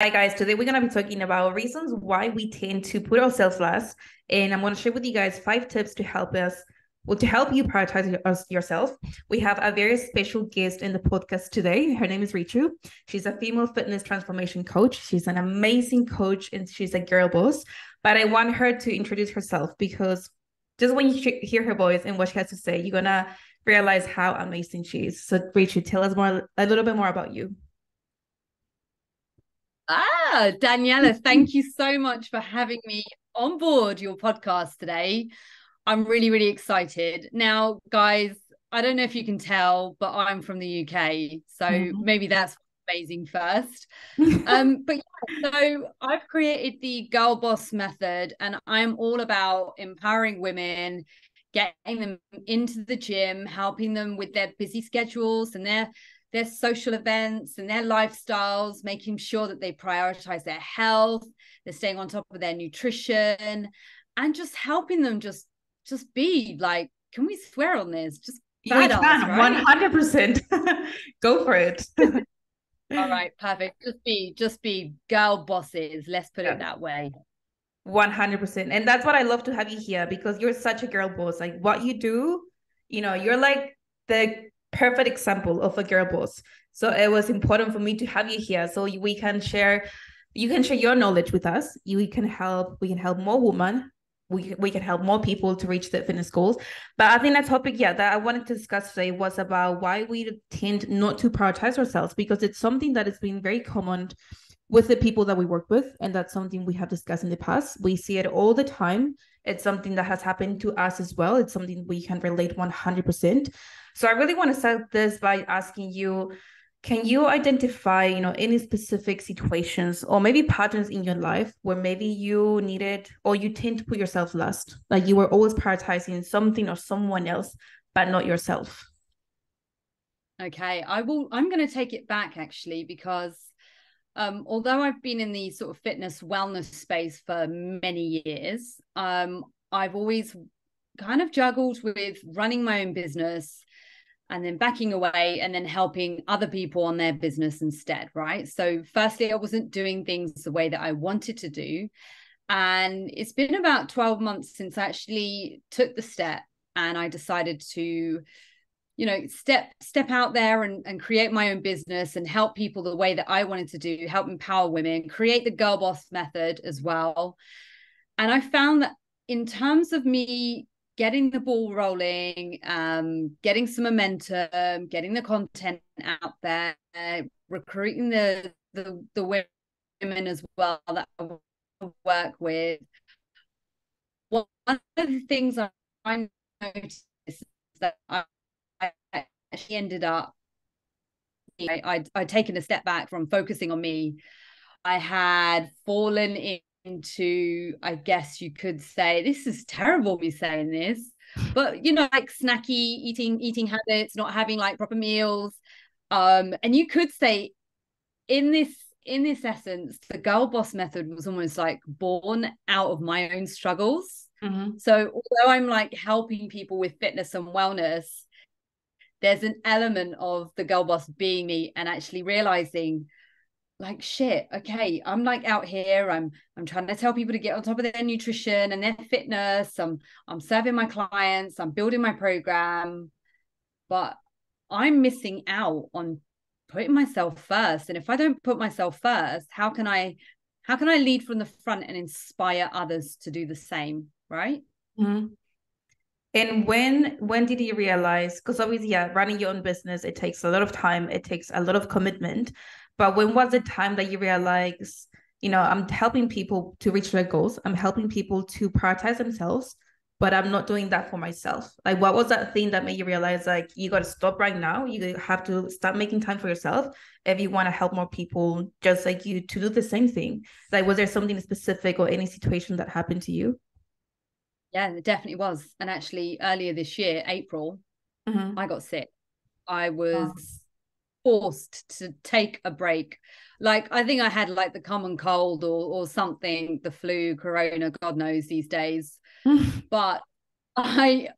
Hi guys, today we're going to be talking about reasons why we tend to put ourselves last. And I'm going to share with you guys 5 tips to help us, to help you prioritize yourself. We have a very special guest in the podcast today. Her name is Richu. She's a female fitness transformation coach. She's an amazing coach and she's a girl boss. But I want her to introduce herself because just when you hear her voice and what she has to say, you're going to realize how amazing she is. So Richu, tell us a little bit more about you. Daniela, thank you so much for having me on board your podcast today. I'm really, really excited. Now, guys, I don't know if you can tell, but I'm from the UK. So maybe that's amazing first. But yeah, so I've created the Girl Boss Method, and I'm all about empowering women, getting them into the gym, helping them with their busy schedules and their social events and their lifestyles, making sure that they prioritize their health, they're staying on top of their nutrition, and just helping them just be like, can we swear on this? Just We badass, can, right? 100%. Go for it. All right, perfect. Just be girl bosses. Let's put it that way. 100%. And that's what I love to have you here because you're such a girl boss. Like what you do, you're like the perfect example of a girl boss. So it was important for me to have you here so we can share, you can share your knowledge with us. We can help more women. We can help more people to reach their fitness goals. But I think that topic, that I wanted to discuss today was about why we tend not to prioritize ourselves, because it's something that has been very common with the people that we work with. And that's something we have discussed in the past. We see it all the time. It's something that has happened to us as well. It's something we can relate 100%. So I really want to start this by asking you, can you identify, any specific situations or maybe patterns in your life where maybe you needed or you tend to put yourself last? Like you were always prioritizing something or someone else, but not yourself. Okay, I'm going to take it back actually, because although I've been in the sort of fitness wellness space for many years, I've always kind of juggled with running my own business and then backing away and then helping other people on their business instead, right? So firstly, I wasn't doing things the way that I wanted to do. And it's been about 12 months since I actually took the step and I decided to step out there and create my own business and help people the way that I wanted to do, help empower women, create the Girl Boss Method as well. And I found that in terms of me getting the ball rolling, getting some momentum, getting the content out there, recruiting the women as well that I work with. One of the things I noticed is that I actually ended up, I'd taken a step back from focusing on me. I had fallen into, I guess you could say, this is terrible me saying this, but like snacky eating habits, not having like proper meals. And you could say in this essence, the Girl Boss Method was almost like born out of my own struggles. So although I'm like helping people with fitness and wellness, there's an element of the girl boss being me and actually realizing like, shit, okay, I'm like out here, I'm trying to tell people to get on top of their nutrition and their fitness. I'm serving my clients, I'm building my program, but I'm missing out on putting myself first. And if I don't put myself first, how can I lead from the front and inspire others to do the same, right? And when did you realize, because obviously, running your own business, it takes a lot of time, it takes a lot of commitment. But when was the time that you realized, I'm helping people to reach their goals, I'm helping people to prioritize themselves, but I'm not doing that for myself? Like, what was that thing that made you realize, like, you got to stop right now? You have to start making time for yourself if you want to help more people just like you to do the same thing. Like, was there something specific or any situation that happened to you? Yeah, it definitely was. And actually, earlier this year, April, I got sick. I was forced to take a break. Like, I think I had like the common cold or something, the flu, corona, God knows these days. But I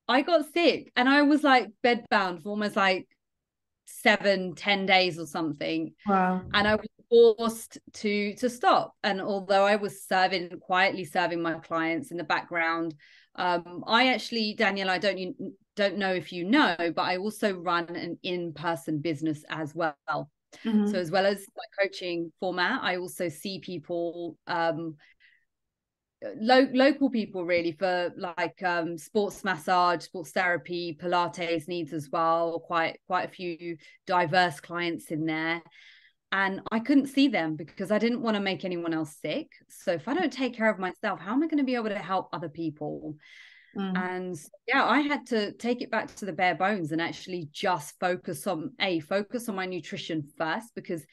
got sick and I was like bedbound for almost like 7-10 days or something. Wow. And I was forced to stop. And although I was quietly serving my clients in the background, I actually, Danielle, I don't know if you know, but I also run an in-person business as well. So as well as my coaching format, I also see people, local people really, for like sports massage, sports therapy, Pilates needs as well. Quite a few diverse clients in there. And I couldn't see them because I didn't want to make anyone else sick. So if I don't take care of myself, how am I going to be able to help other people? And yeah, I had to take it back to the bare bones and actually just focus on my nutrition first, because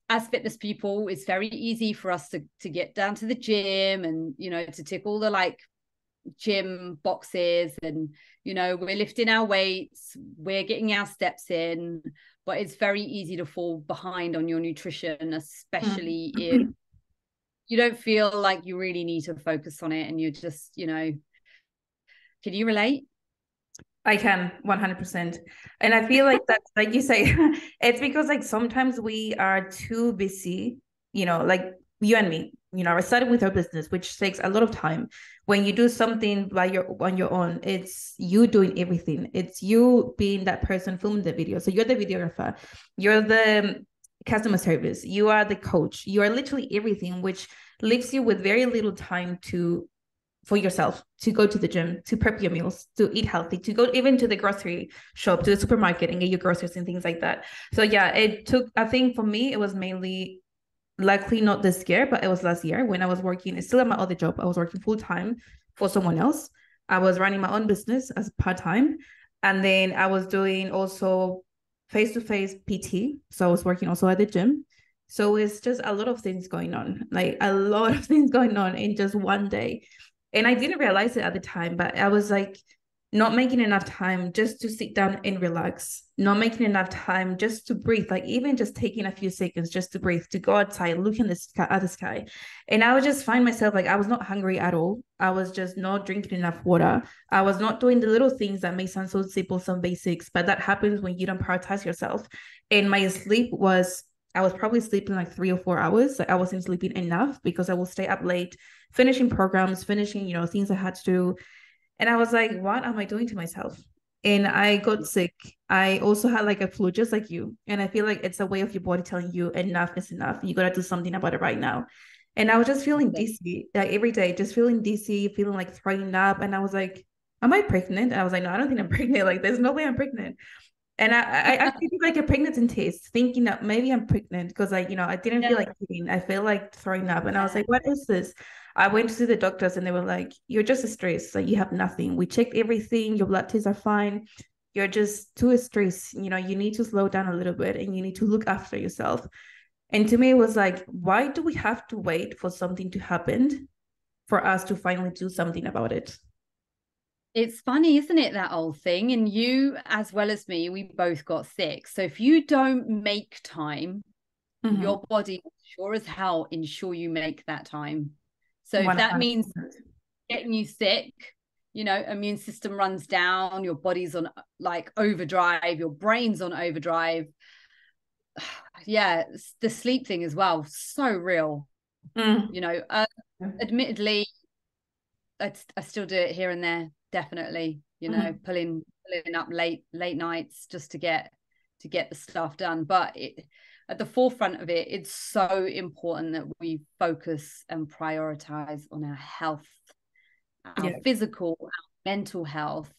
as fitness people, it's very easy for us to get down to the gym and, you know, to tick all the like gym boxes, and, you know, we're lifting our weights, we're getting our steps in, but it's very easy to fall behind on your nutrition, especially if you don't feel like you really need to focus on it and you're just, you know. Can you relate? I can 100%. And I feel like that's, like you say, it's because like sometimes we are too busy, you know, like you and me, you know, I started with our business, which takes a lot of time. When you do something on your own, it's you doing everything. It's you being that person filming the video. So you're the videographer, you're the customer service, you are the coach, you are literally everything, which leaves you with very little time for yourself, to go to the gym, to prep your meals, to eat healthy, to go even to the grocery shop, to the supermarket and get your groceries and things like that. So yeah, it took, I think for me, it was mainly, likely not this year, but it was last year when I was working, it's still at my other job. I was working full time for someone else. I was running my own business as part-time. And then I was doing also face-to-face PT. So I was working also at the gym. So it's just a lot of things going on, like a lot of things going on in just one day. And I didn't realize it at the time, but I was like not making enough time just to sit down and relax, not making enough time just to breathe, like even just taking a few seconds just to breathe, to go outside, look in the sky, at the sky. And I would just find myself like I was not hungry at all. I was just not drinking enough water. I was not doing the little things that may sound so simple, some basics, but that happens when you don't prioritize yourself. And my sleep was, I was probably sleeping like 3 or 4 hours. Like I wasn't sleeping enough because I will stay up late, finishing programs, finishing, you know, things I had to do. And I was like, what am I doing to myself? And I got sick. I also had like a flu, just like you. And I feel like it's a way of your body telling you enough is enough. You got to do something about it right now. And I was just feeling dizzy, like every day, just feeling dizzy, feeling like throwing up. And I was like, am I pregnant? And I was like, no, I don't think I'm pregnant. Like, there's no way I'm pregnant. And I actually did like a pregnancy test, thinking that maybe I'm pregnant because I didn't feel like eating. I felt like throwing up. And I was like, what is this? I went to see the doctors and they were like, you're just stressed. Like you have nothing. We checked everything. Your blood tests are fine. You're just too stressed. You know, you need to slow down a little bit and you need to look after yourself. And to me, it was like, why do we have to wait for something to happen for us to finally do something about it? It's funny, isn't it, that old thing? And you, as well as me, we both got sick. So if you don't make time, your body sure as hell ensure you make that time. So if 100%. that means getting you sick, you know, immune system runs down, your body's on like overdrive, your brain's on overdrive. Yeah, the sleep thing as well, so real. You know, admittedly, I still do it here and there, definitely, you know, pulling up late nights just to get the stuff done. But at the forefront of it, it's so important that we focus and prioritize on our health, our physical, our mental health.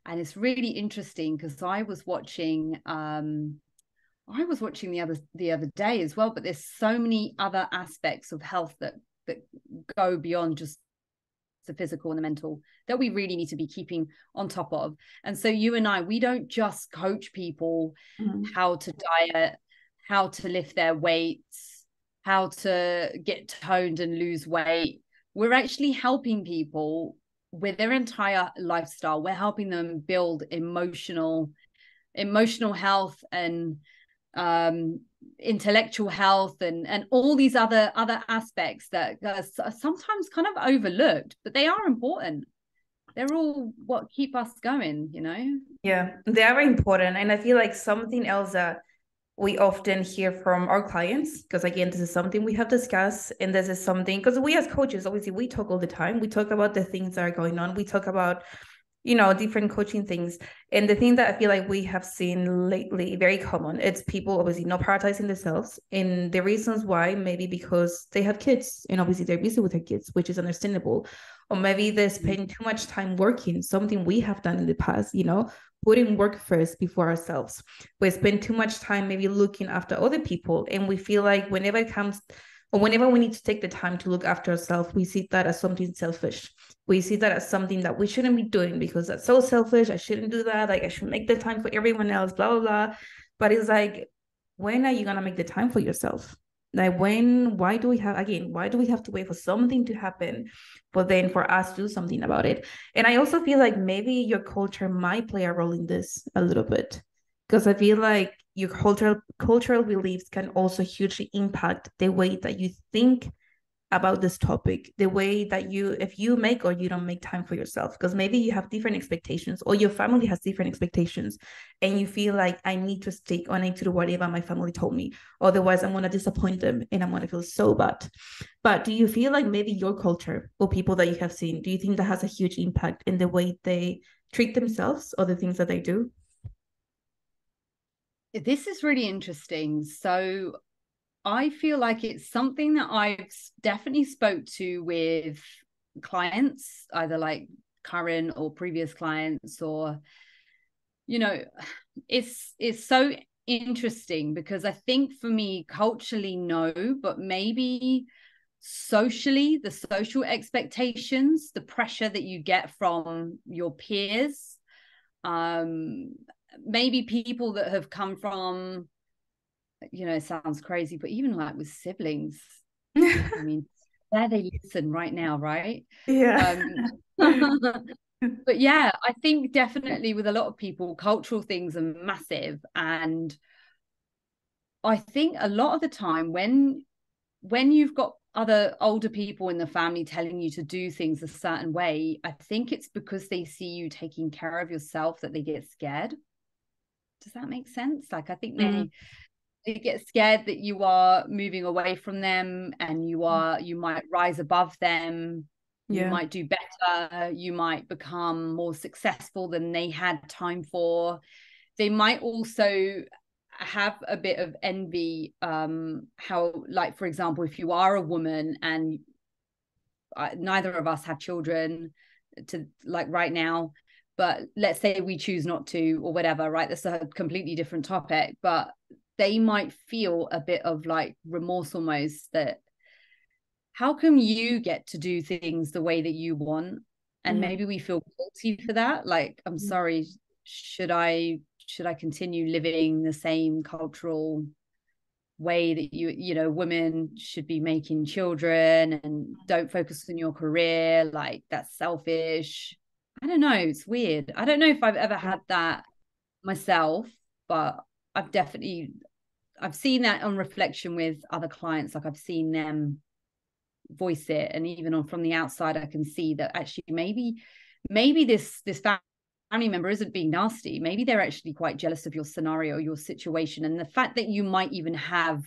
And it's really interesting because I was watching the other day as well, but there's so many other aspects of health that go beyond just the physical and the mental that we really need to be keeping on top of. And so you and I, we don't just coach people how to diet, how to lift their weights, how to get toned and lose weight. We're actually helping people with their entire lifestyle. We're helping them build emotional health and intellectual health and all these other aspects that are sometimes kind of overlooked, but they are important. they're all what keep us going, you know? Yeah, they are very important. And I feel like something else that we often hear from our clients, because again, this is something we have discussed, and this is something, because we as coaches, obviously, we talk all the time. We talk about the things that are going on. We talk about, different coaching things. And the thing that I feel like we have seen lately, very common, it's people obviously not prioritizing themselves. And the reasons why, maybe because they have kids and obviously they're busy with their kids, which is understandable. Or maybe they spend too much time working, something we have done in the past, putting work first before ourselves. We spend too much time maybe looking after other people. And we feel like whenever it comes, or whenever we need to take the time to look after ourselves, we see that as something selfish. We see that as something that we shouldn't be doing because that's so selfish. I shouldn't do that. Like, I should make the time for everyone else, blah, blah, blah. But it's like, when are you going to make the time for yourself? Like, why do we have to wait for something to happen, but then for us to do something about it? And I also feel like maybe your culture might play a role in this a little bit, because I feel like your cultural beliefs can also hugely impact the way that you think about this topic, the way that if you make or you don't make time for yourself, because maybe you have different expectations or your family has different expectations, and you feel like, I need to stick, or I need to do whatever my family told me, otherwise I'm going to disappoint them and I'm going to feel so bad. But do you feel like maybe your culture or people that you have seen, do you think that has a huge impact in the way they treat themselves or the things that they do? This is really interesting. So I feel like it's something that I've definitely spoke to with clients, either like current or previous clients, or, it's so interesting because I think for me, culturally, no, but maybe socially, the social expectations, the pressure that you get from your peers, maybe people that have come from, it sounds crazy, but even like with siblings, I mean, there they listen right now, right? Yeah. But yeah, I think definitely with a lot of people, cultural things are massive. And I think a lot of the time when you've got other older people in the family telling you to do things a certain way, I think it's because they see you taking care of yourself that they get scared. Does that make sense? Like, I think they get scared that you are moving away from them, and you might rise above them. You might do better. You might become more successful than they had time for. They might also have a bit of envy. How, like, for example, if you are a woman and neither of us have children to, like, right now, but let's say we choose not to or whatever, right? That's a completely different topic, but they might feel a bit of like remorse almost, that how come you get to do things the way that you want? And maybe we feel guilty for that. Like, I'm sorry, should I continue living the same cultural way that women should be making children and don't focus on your career? Like, that's selfish. I don't know. It's weird. I don't know if I've ever had that myself, but I've seen that on reflection with other clients. Like, I've seen them voice it, and even from the outside, I can see that actually maybe this family member isn't being nasty. Maybe they're actually quite jealous of your scenario, your situation, and the fact that you might even have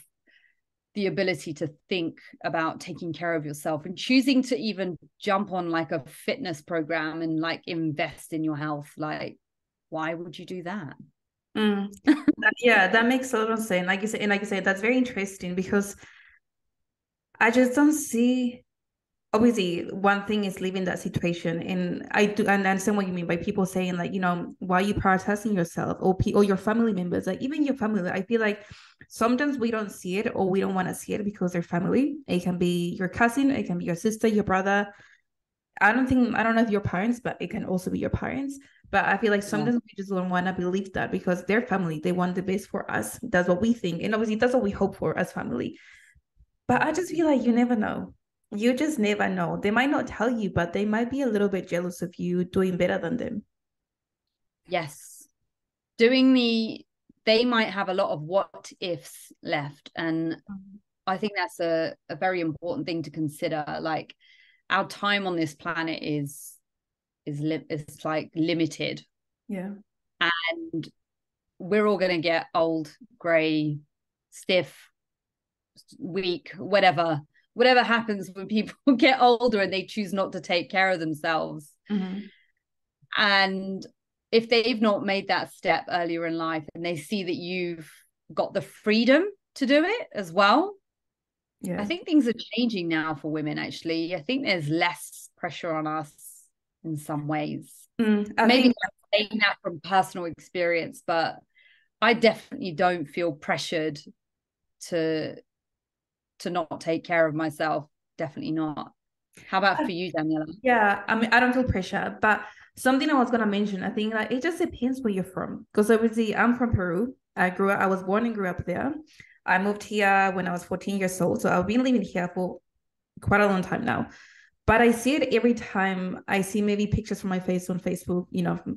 the ability to think about taking care of yourself and choosing to even jump on like a fitness program and like invest in your health. Like, why would you do that? Yeah, that makes a lot of sense. Like you said, that's very interesting, because I just don't see. Obviously, one thing is leaving that situation, and I do understand what you mean by people saying, like, why are you prioritizing yourself, or your family members, like even your family. I feel like sometimes we don't see it, or we don't want to see it because they're family. It can be your cousin, it can be your sister, your brother. I don't know if your parents, but it can also be your parents. But I feel like sometimes we just don't want to believe that, because they're family. They want the best for us. That's what we think. And obviously that's what we hope for as family. But I just feel like you never know. You just never know. They might not tell you, but they might be a little bit jealous of you doing better than them. Yes. They might have a lot of what ifs left. And I think that's a very important thing to consider. Like, our time on this planet is is like limited. Yeah. And we're all going to get old, grey, stiff, weak, whatever happens when people get older and they choose not to take care of themselves. Mm-hmm. And if they've not made that step earlier in life and they see that you've got the freedom to do it as well, Yeah. I think things are changing now for women, actually. I think there's less pressure on us in some ways. Maybe I'm saying that from personal experience, but I definitely don't feel pressured to not take care of myself. Definitely not. How about for you, Daniela? Yeah, I mean, I don't feel pressure, but something I was gonna mention, I think like it just depends where you're from. Because obviously I'm from Peru. I was born and grew up there. I moved here when I was 14 years old. So I've been living here for quite a long time now. But I see it every time I see maybe pictures from my face on Facebook,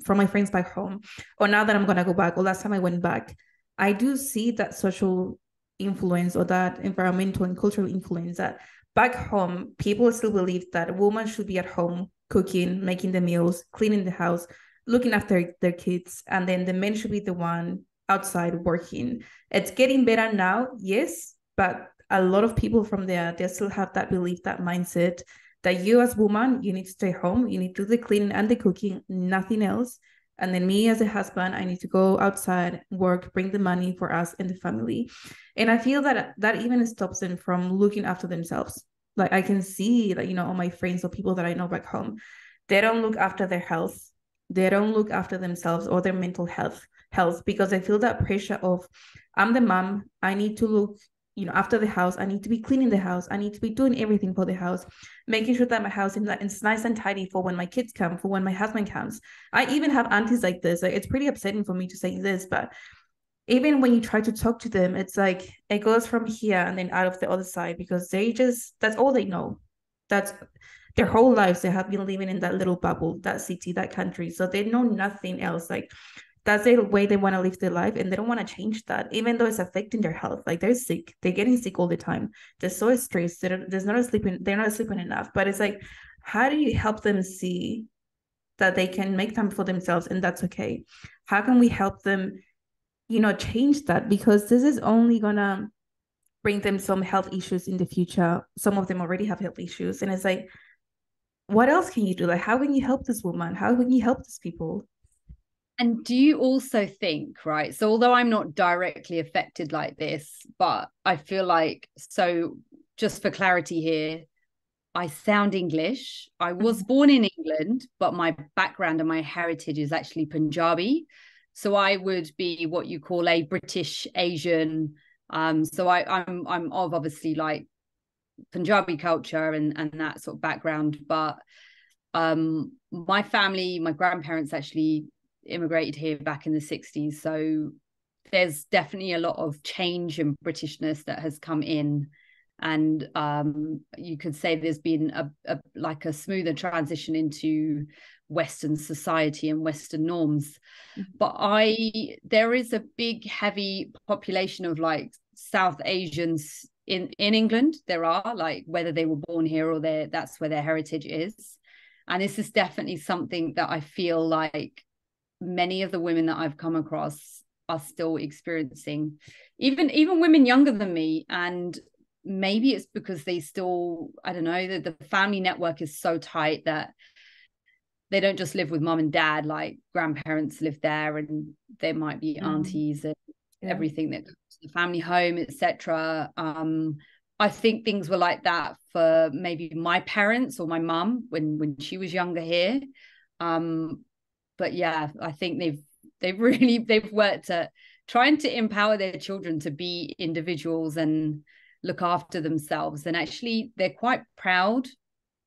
from my friends back home, or now that I'm gonna go back, or last time I went back, I do see that social influence or that environmental and cultural influence that back home, people still believe that a woman should be at home cooking, making the meals, cleaning the house, looking after their kids, and then the men should be the one outside working. It's getting better now, yes, but a lot of people from there, they still have that belief, that mindset that you as woman, you need to stay home, you need to do the cleaning and the cooking, nothing else. And then me as a husband, I need to go outside, work, bring the money for us and the family. And I feel that that even stops them from looking after themselves. Like I can see that, all my friends or people that I know back home, they don't look after their health. They don't look after themselves or their mental health because I feel that pressure of I'm the mom, I need to look after the house. I need to be cleaning the house. I need to be doing everything for the house, making sure that my house is nice and tidy for when my kids come, for when my husband comes. I even have aunties like this. Like, it's pretty upsetting for me to say this, but even when you try to talk to them, it's like it goes from here and then out of the other side because that's all they know. That's their whole lives. They have been living in that little bubble, that city, that country. So they know nothing else. Like, that's the way they want to live their life and they don't want to change that, even though it's affecting their health. Like, they're sick, they're getting sick all the time, they're so stressed, they're not sleeping enough. But it's like, how do you help them see that they can make time for themselves and that's okay? How can we help them change that? Because this is only gonna bring them some health issues in the future. Some of them already have health issues, and it's like, what else can you do? Like, how can you help this woman? How can you help these people? And do you also think, right? So, although I'm not directly affected like this, but I feel like, so just for clarity here, I sound English. I was born in England, but my background and my heritage is actually Punjabi. So I would be what you call a British Asian. So I'm of obviously like Punjabi culture and that sort of background, but my family, my grandparents actually immigrated here back in the 60s. So there's definitely a lot of change and Britishness that has come in. And you could say there's been like a smoother transition into Western society and Western norms. But there is a big, heavy population of like South Asians in England. There are, like, whether they were born here or that's where their heritage is. And this is definitely something that I feel like many of the women that I've come across are still experiencing, even women younger than me. And maybe it's because they still, I don't know, the family network is so tight that they don't just live with mom and dad, like grandparents live there and there might be aunties and everything that comes to the family home, etc. I think things were like that for maybe my parents or my mum when she was younger here. But yeah, I think they've worked at trying to empower their children to be individuals and look after themselves. And actually, they're quite proud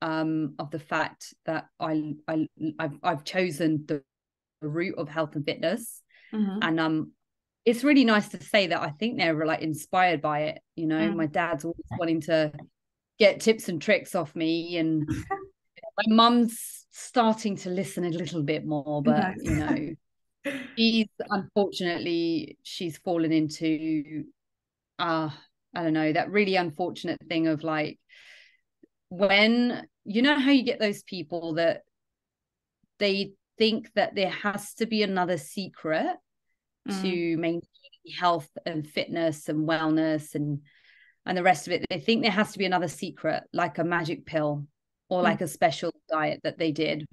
of the fact that I've chosen the route of health and fitness. And it's really nice to say that I think they're like inspired by it. My dad's always wanting to get tips and tricks off me, and my mum's starting to listen a little bit more, but she's fallen into I don't know, that really unfortunate thing of like, when how you get those people that they think that there has to be another secret to maintain health and fitness and wellness and the rest of it. They think there has to be another secret, like a magic pill or like a special diet that they did.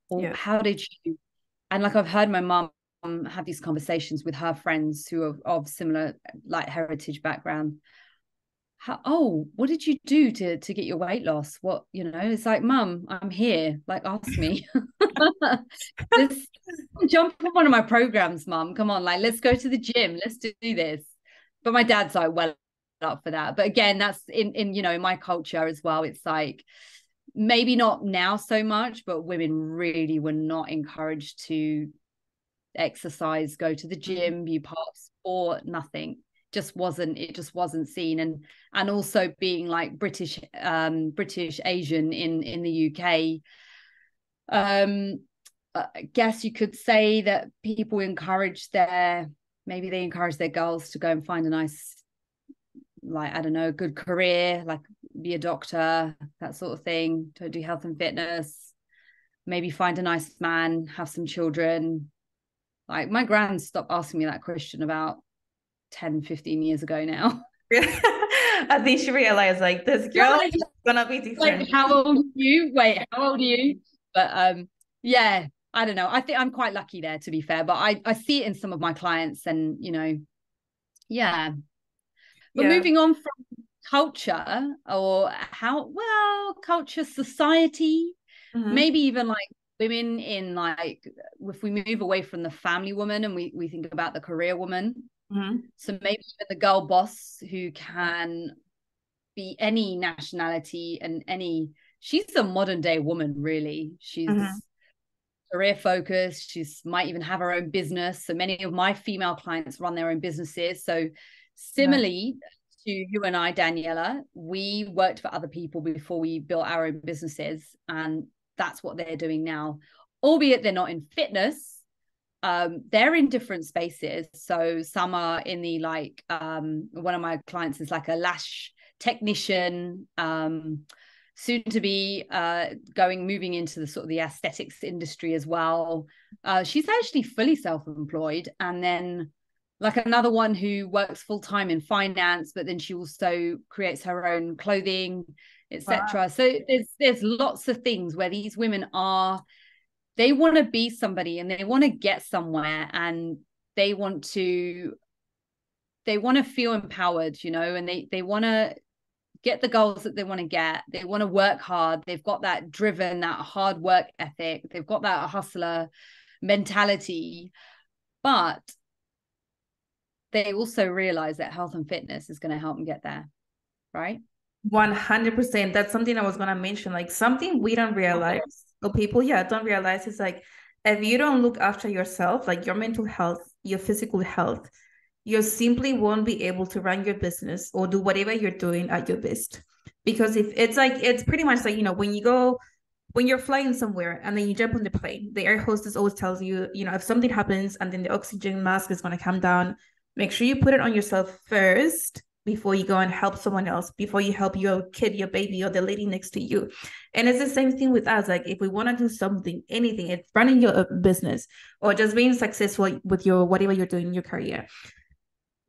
Or how did you? And like I've heard my mom have these conversations with her friends who are of similar like heritage background. What did you do to get your weight loss? What, it's like, Mum, I'm here. Like, ask me. Just jump on one of my programs, Mum. Come on, like, let's go to the gym. Let's do this. But my dad's like, well up for that. But again, that's in my culture as well. It's like, maybe not now so much, but women really were not encouraged to exercise, go to the gym, be part of sport, nothing. It just wasn't seen. And also being like British Asian in the UK, I guess you could say that people encourage their girls to go and find a nice, like, I don't know, good career, like be a doctor, that sort of thing, to do health and fitness, maybe find a nice man, have some children. Like, my grand stopped asking me that question about 10, 15 years ago now. I think she realized, like, this girl is gonna be different. Like, how old are you? Wait, how old are you? But yeah, I don't know. I think I'm quite lucky there, to be fair. But I see it in some of my clients, and yeah. But moving on from culture, or culture, society, maybe even like women in, like, if we move away from the family woman and we think about the career woman. So maybe even the girl boss who can be any nationality and she's a modern day woman, really. She's career focused. She's might even have her own business. So many of my female clients run their own businesses. So similarly to you and I, Daniela, we worked for other people before we built our own businesses, and that's what they're doing now, albeit they're not in fitness. They're in different spaces. So some are in the, like, one of my clients is like a lash technician, soon to be moving into the sort of the aesthetics industry as well. She's actually fully self-employed. And then like another one who works full-time in finance, but then she also creates her own clothing, etc. Wow. So there's lots of things where these women they want to be somebody, and they want to get somewhere, and they want to feel empowered, and they want to get the goals that they want to get. They want to work hard. They've got that driven, that hard work ethic. They've got that hustler mentality, but they also realize that health and fitness is going to help them get there, right? 100%. That's something I was going to mention, like something we don't realize, or people don't realize, is like, if you don't look after yourself, like your mental health, your physical health, you simply won't be able to run your business or do whatever you're doing at your best. Because if it's pretty much like, when you're flying somewhere and then you jump on the plane, the air hostess always tells you, if something happens and then the oxygen mask is going to come down, make sure you put it on yourself first before you go and help someone else, before you help your kid, your baby, or the lady next to you. And it's the same thing with us. Like, if we want to do something, anything, it's running your business or just being successful with your whatever you're doing in your career,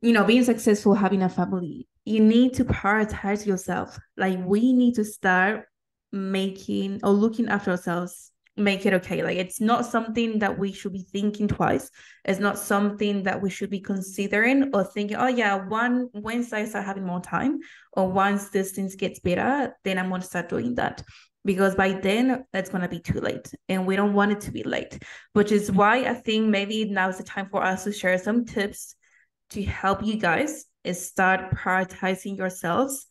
being successful, having a family, you need to prioritize yourself. Like, we need to start making or looking after ourselves, make it okay. Like, it's not something that we should be thinking twice. It's not something that we should be considering or thinking, once I start having more time, or once this things gets better, then I'm going to start doing that. Because by then it's going to be too late, and we don't want it to be late, which is why I think maybe now is the time for us to share some tips to help you guys is start prioritizing yourselves.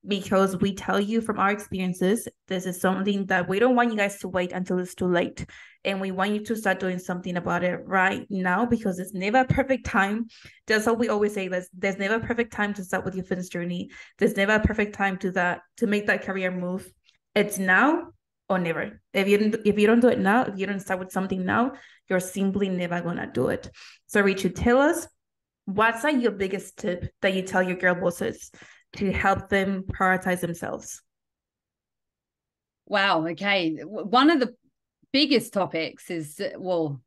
Because we tell you from our experiences, this is something that we don't want you guys to wait until it's too late. And we want you to start doing something about it right now, because it's never a perfect time. That's what we always say. There's never a perfect time to start with your fitness journey. There's never a perfect time to make that career move. It's now or never. If you don't do it now, if you don't start with something now, you're simply never going to do it. So Richu, tell us, what's like your biggest tip that you tell your girl bosses to help them prioritize themselves? Wow. Okay. One of the biggest topics is, well,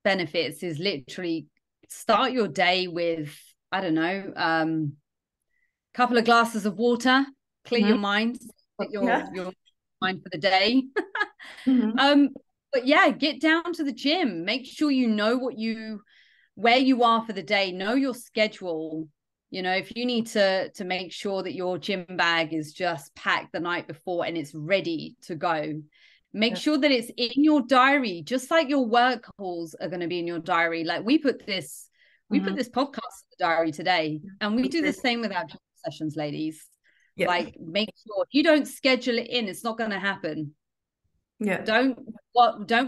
benefits is literally start your day with, I don't know, couple of glasses of water, clear your mind, get your mind for the day. But yeah, get down to the gym. Make sure you know where you are for the day. Know your schedule. You know, if you need to make sure that your gym bag is just packed the night before and it's ready to go. Make sure that it's in your diary, just like your work calls are going to be in your diary. Like we put this podcast in the diary today, and we do the same with our sessions, ladies. Like make sure if you don't schedule it in, it's not going to happen. Don't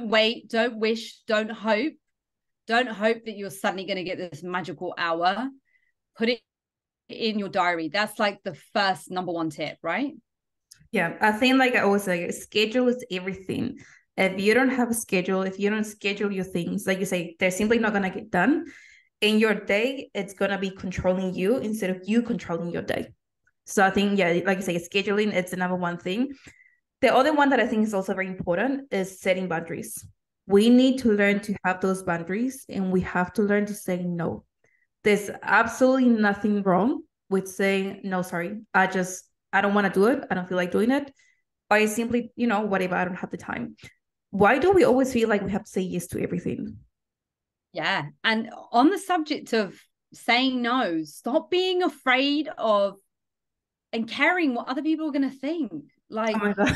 wait, don't wish, don't hope that you're suddenly going to get this magical hour. Put it in your diary. That's like the first number one tip, right? Yeah, I think like I always say, schedule is everything. If you don't have a schedule, if you don't schedule your things, like you say, they're simply not going to get done. In your day, it's going to be controlling you instead of you controlling your day. So I think, yeah, like you say, scheduling, it's the number one thing. The other one that I think is also very important is setting boundaries. We need to learn to have those boundaries, and we have to learn to say no. There's absolutely nothing wrong with saying, no, sorry, I don't want to do it. I don't feel like doing it. Or I simply, whatever, I don't have the time. Why do we always feel like we have to say yes to everything? Yeah. And on the subject of saying no, stop being afraid of and caring what other people are going to think. Like, oh my God.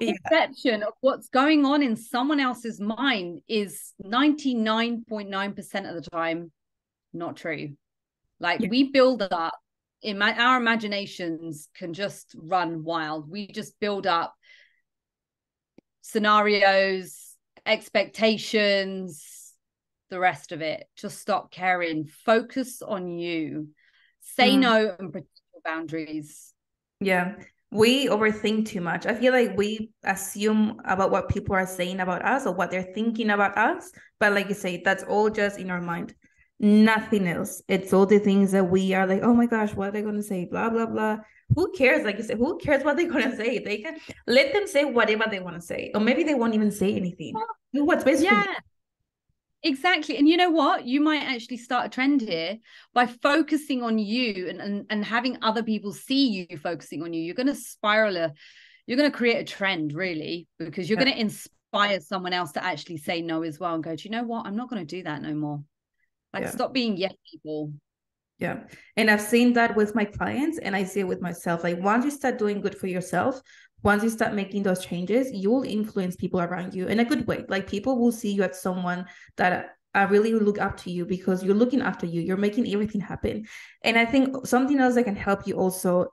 the perception of what's going on in someone else's mind is 99.9% of the time not true. Like we build up our imaginations can just run wild. We just build up scenarios, expectations, the rest of it. Just stop caring. Focus on you. Say no and protect your boundaries. Yeah. We overthink too much. I feel like we assume about what people are saying about us or what they're thinking about us. But like you say, that's all just in our mind. Nothing else. It's all the things that we are like, oh my gosh, what are they going to say? Blah, blah, blah. Who cares? Like you said, who cares what they're going to say? They can let them say whatever they want to say. Or maybe they won't even say anything. Do what's best for you. Exactly. And you know what? You might actually start a trend here by focusing on you and having other people see you focusing on you. You're going to you're going to create a trend, really, because you're going to inspire someone else to actually say no as well and go, do you know what? I'm not going to do that no more. Like, stop being yes people. Yeah. And I've seen that with my clients, and I see it with myself. Like once you start doing good for yourself, once you start making those changes, you will influence people around you in a good way. Like people will see you as someone that I really look up to you because you're looking after you. You're making everything happen. And I think something else that can help you also,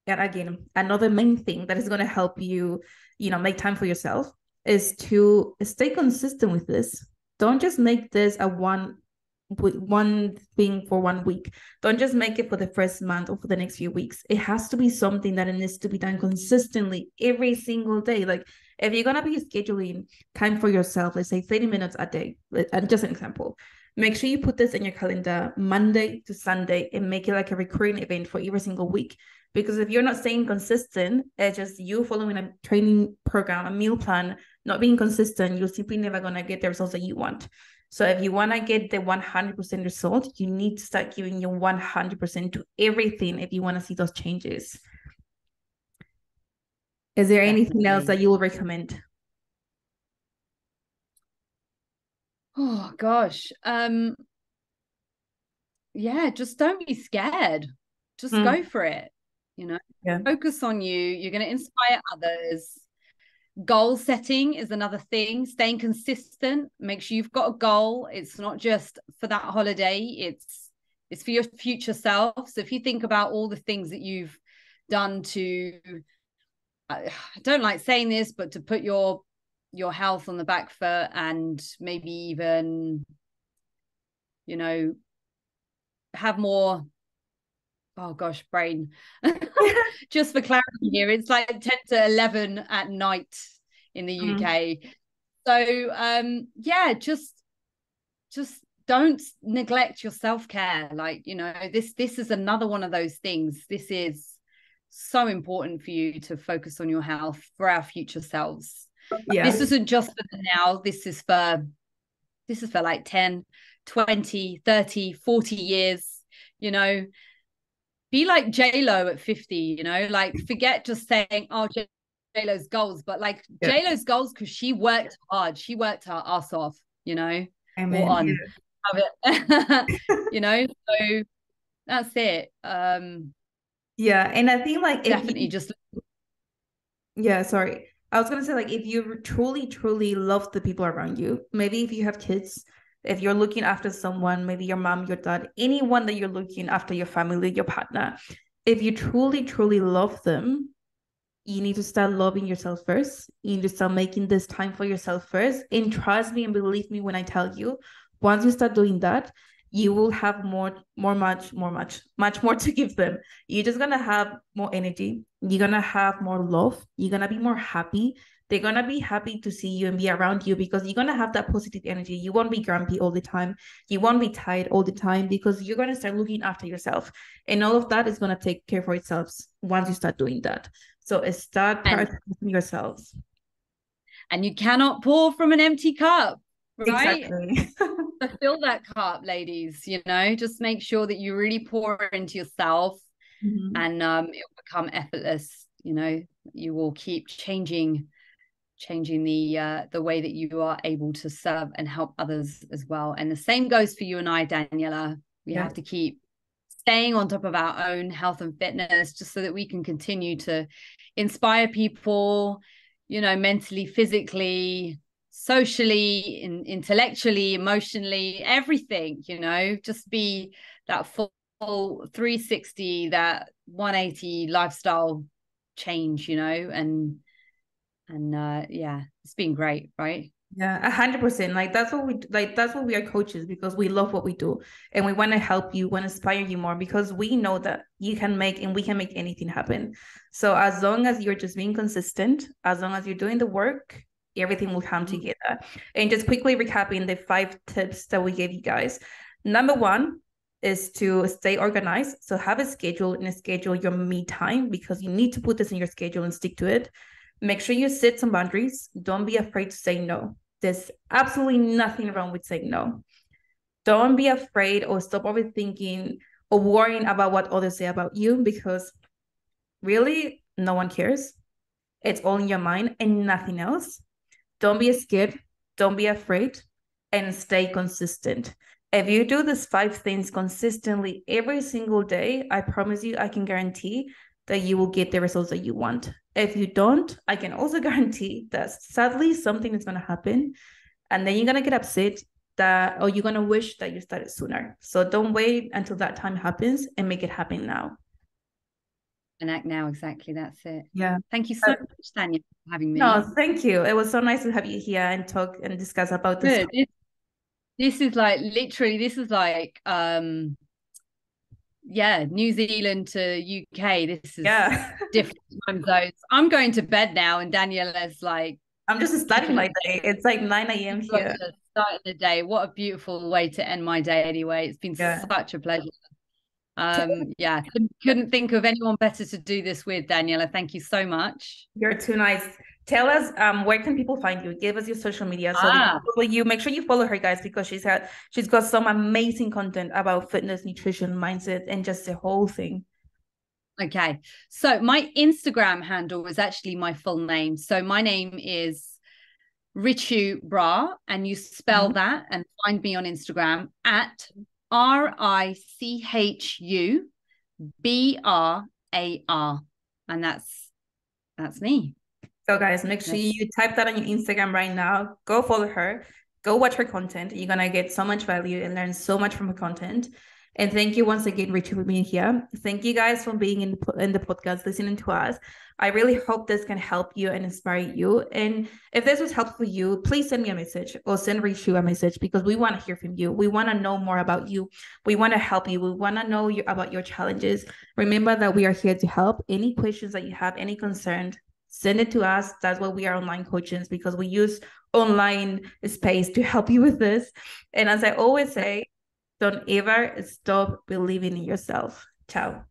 and again, another main thing that is going to help you, make time for yourself is to stay consistent with this. Don't just make this one thing for 1 week. Don't just make it for the first month or for the next few weeks. It has to be something that it needs to be done consistently every single day. Like if you're going to be scheduling time for yourself, let's say 30 minutes a day, and just an example, make sure you put this in your calendar Monday to Sunday and make it like a recurring event for every single week. Because if you're not staying consistent, it's just you following a training program, a meal plan, not being consistent, you're simply never going to get the results that you want. So if you want to get the 100% result, you need to start giving your 100% to everything if you want to see those changes. Is there anything else that you will recommend? Oh gosh. Yeah, just don't be scared. Just go for it. Focus on you. You're going to inspire others. Goal setting is another thing. Staying consistent. Make sure you've got a goal. It's not just for that holiday. It's for your future self. So if you think about all the things that you've done to, I don't like saying this, but to put your health on the back foot and maybe even, have more, oh gosh, brain. Just for clarity here, it's like 10 to 11 at night in the UK. So yeah, just don't neglect your self-care. Like, this is another one of those things. This is so important for you to focus on your health for our future selves. Yeah. This isn't just for the now. This is for like 10, 20, 30, 40 years, you know. Be like J-Lo at 50, you know, like forget just saying, oh, J-Lo's goals, but like J-Lo's goals because she worked hard. She worked her ass off, you know. Amen. On. Have it. You know, so that's it. Yeah. And I think like definitely sorry. I was gonna say, like, if you truly, truly love the people around you, maybe if you have kids, if you're looking after someone, maybe your mom, your dad, anyone that you're looking after, your family, your partner, if you truly, truly love them, you need to start loving yourself first. You need to start making this time for yourself first. And trust me and believe me when I tell you, once you start doing that, you will have much more to give them. You're just gonna have more energy. You're gonna have more love. You're gonna be more happy. They're gonna be happy to see you and be around you because you're gonna have that positive energy. You won't be grumpy all the time. You won't be tired all the time because you're gonna start looking after yourself. And all of that is gonna take care for itself once you start doing that. So start prioritizing yourselves. And you cannot pour from an empty cup, right? Exactly. Fill that cup, ladies, you know, just make sure that you really pour into yourself, and it will become effortless. You know, you will keep changing the way that you are able to serve and help others as well. And the same goes for you and I, Daniela. We have to keep staying on top of our own health and fitness just so that we can continue to inspire people, you know, mentally, physically, socially, intellectually, emotionally, everything, you know, just be that full 360, that 180 lifestyle change, you know, and yeah, it's been great, right? Yeah, 100%. Like that's what we are coaches, because we love what we do and we want to help you, want to inspire you more, because we know that we can make anything happen. So as long as you're just being consistent, as long as you're doing the work, everything will come together. And just quickly recapping the 5 tips that we gave you guys. Number 1 is to stay organized. So have a schedule and schedule your me time, because you need to put this in your schedule and stick to it. Make sure you set some boundaries. Don't be afraid to say no. There's absolutely nothing wrong with saying no. Don't be afraid or stop overthinking or worrying about what others say about you, because really no one cares. It's all in your mind and nothing else. Don't be scared. Don't be afraid, and stay consistent. If you do these 5 things consistently every single day, I promise you, I can guarantee that you will get the results that you want. If you don't, I can also guarantee that sadly something is going to happen, and then you're going to get upset or you're going to wish that you started sooner. So don't wait until that time happens, and make it happen now. And act now. Exactly. That's it. Yeah. Thank you so much, Daniel, for having me. No, thank you. It was so nice to have you here and talk and discuss about this. This is like literally, New Zealand to UK. This is different time zones. I'm going to bed now, and Daniela's like, I'm just starting my day. It's like 9 a.m. here. Starting the day. What a beautiful way to end my day anyway. It's been such a pleasure. Couldn't think of anyone better to do this with, Daniela. Thank you so much. You're too nice. Tell us where can people find you? Give us your social media so you make sure you follow her, guys, because she's got some amazing content about fitness, nutrition, mindset, and just the whole thing. Okay, so my Instagram handle is actually my full name. So my name is Richu Brar, and you spell that and find me on Instagram at RICHU BRAR, and that's me. So guys, make sure you type that on your Instagram right now. Go follow her. Go watch her content. You're gonna get so much value and learn so much from her content. And thank you once again, Richu, for being here. Thank you guys for being in the podcast, listening to us. I really hope this can help you and inspire you. And if this was helpful for you, please send me a message or send Richu a message, because we want to hear from you. We want to know more about you. We want to help you. We want to know about your challenges. Remember that we are here to help. Any questions that you have, any concerns, send it to us. That's why we are online coaches, because we use online space to help you with this. And as I always say, don't ever stop believing in yourself. Ciao.